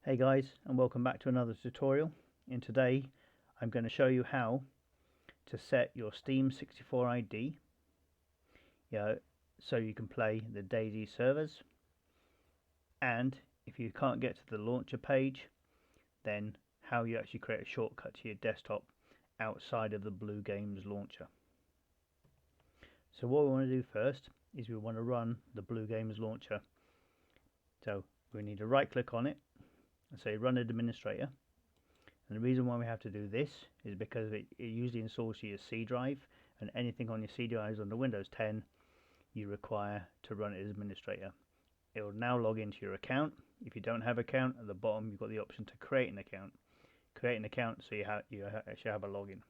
Hey guys, and welcome back to another tutorial. And today I'm going to show you how to set your Steam64 ID so you can play the Dayz servers, and if you can't get to the launcher page, then how you actually create a shortcut to your desktop outside of the Blu-Games Launcher. So what we want to do first is we want to run the Blu-Games Launcher. So we need to right click on it and say run administrator, and the reason why we have to do this is because it usually installs to your C drive, and anything on your C drives under Windows 10 you require to run it as administrator. It will now log into your account. If you don't have an account, at the bottom you've got the option to create an account so you actually have a login.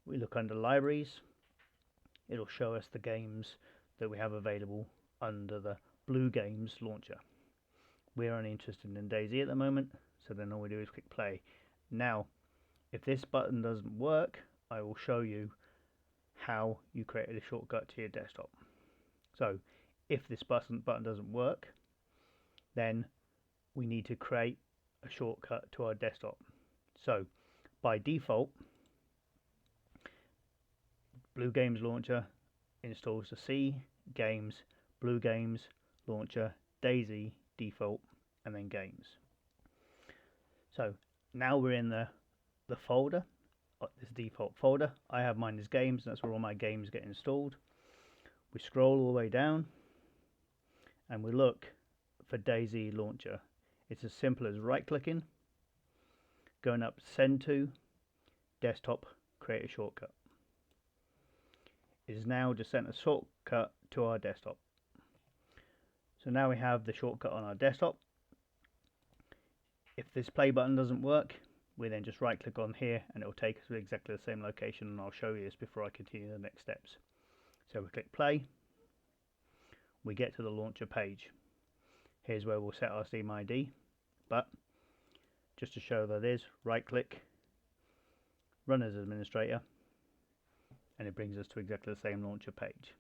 We look under libraries, it'll show us the games that we have available under the Blu-Games Launcher. We're only interested in Dayz at the moment, so then all we do is click play. Now, if this button doesn't work, I will show you how you created a shortcut to your desktop. So, if this button doesn't work, then we need to create a shortcut to our desktop. So, by default, Blu-Games Launcher installs the C, Games, Blu-Games Launcher, Dayz default, and then games. So now we're in the folder, this default folder. I have mine as games, and that's where all my games get installed. We scroll all the way down and we look for Dayz Launcher. It's as simple as right clicking, going up send to, desktop, create a shortcut. It is now just sent a shortcut to our desktop. So now we have the shortcut on our desktop. If this play button doesn't work, we then just right click on here and it will take us to exactly the same location, and I'll show you this before I continue the next steps. So we click play, we get to the launcher page. Here's where we'll set our Steam ID, but just to show that it is, right click, run as administrator, and it brings us to exactly the same launcher page.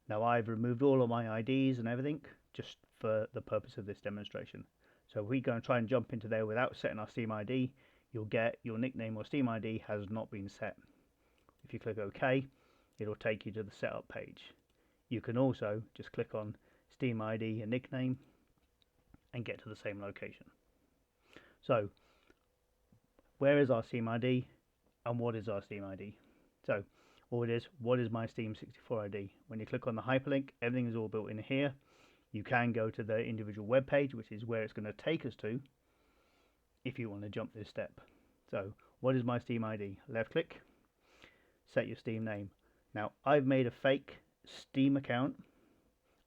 Now I've removed all of my IDs and everything just for the purpose of this demonstration. So if we go and try and jump into there without setting our Steam ID, you'll get your nickname or Steam ID has not been set. If you click OK, it'll take you to the setup page. You can also just click on Steam ID and nickname and get to the same location. So where is our Steam ID and what is our Steam ID? So all it is, what is my Steam64 ID? When you click on the hyperlink, everything is all built in here. You can go to the individual web page, which is where it's going to take us to if you want to jump this step. So what is my Steam ID? Left click, set your Steam name. Now I've made a fake Steam account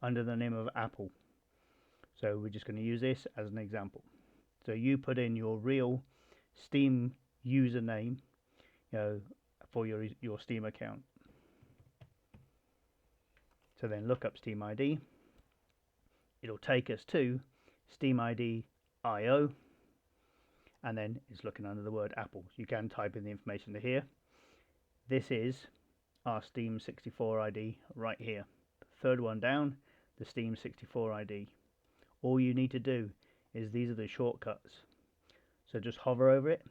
under the name of Apple, so we're just going to use this as an example. So you put in your real Steam username, for your Steam account. So then look up Steam ID. It'll take us to Steam ID IO, and then it's looking under the word Apple. You can type in the information to here. This is our Steam64 ID right here. Third one down, the Steam64 ID. All you need to do is these are the shortcuts. So just hover over it,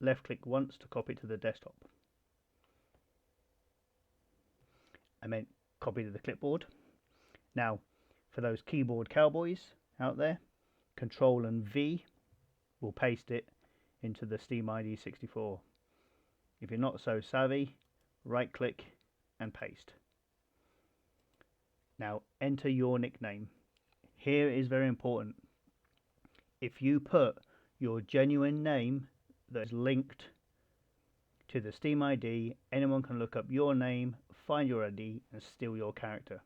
left click once to copy to the desktop. I meant copy to the clipboard. Now, for those keyboard cowboys out there, Control and V will paste it into the Steam ID 64. If you're not so savvy, right click and paste. Now enter your nickname. Here is very important. If you put your genuine name that is linked to the Steam ID, anyone can look up your name, find your ID and steal your character.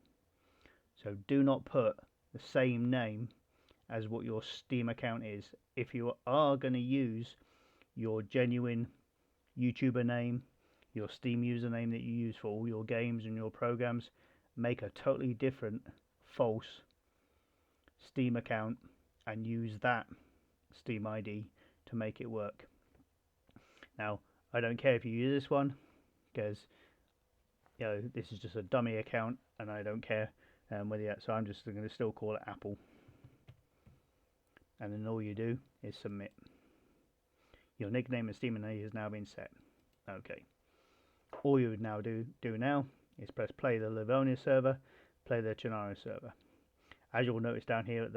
So do not put the same name as what your Steam account is. If you are going to use your genuine YouTuber name, your Steam username that you use for all your games and your programs, make a totally different false Steam account and use that Steam ID to make it work. Now I don't care if you use this one, because this is just a dummy account and I don't care whether so I'm just going to still call it Apple. and then all you do is submit. Your nickname and Steam ID has now been set. Okay. All you would now do now is press play the Livonia server, play the Chernarus server. As you'll notice down here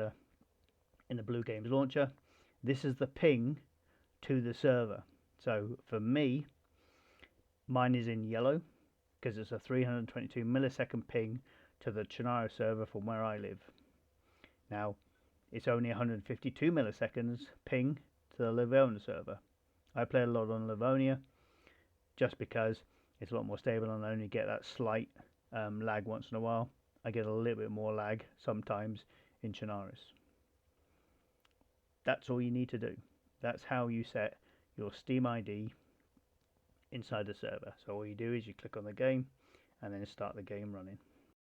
in the Blu-Games Launcher, this is the ping to the server. So for me, mine is in yellow because it's a 322 millisecond ping to the Chernarus server from where I live. Now, it's only 152 milliseconds ping to the Livonia server. I play a lot on Livonia just because it's a lot more stable and I only get that slight lag once in a while. I get a little bit more lag sometimes in Chernarus. That's all you need to do. That's how you set your Steam ID inside the server. So all you do is you click on the game and then start the game running.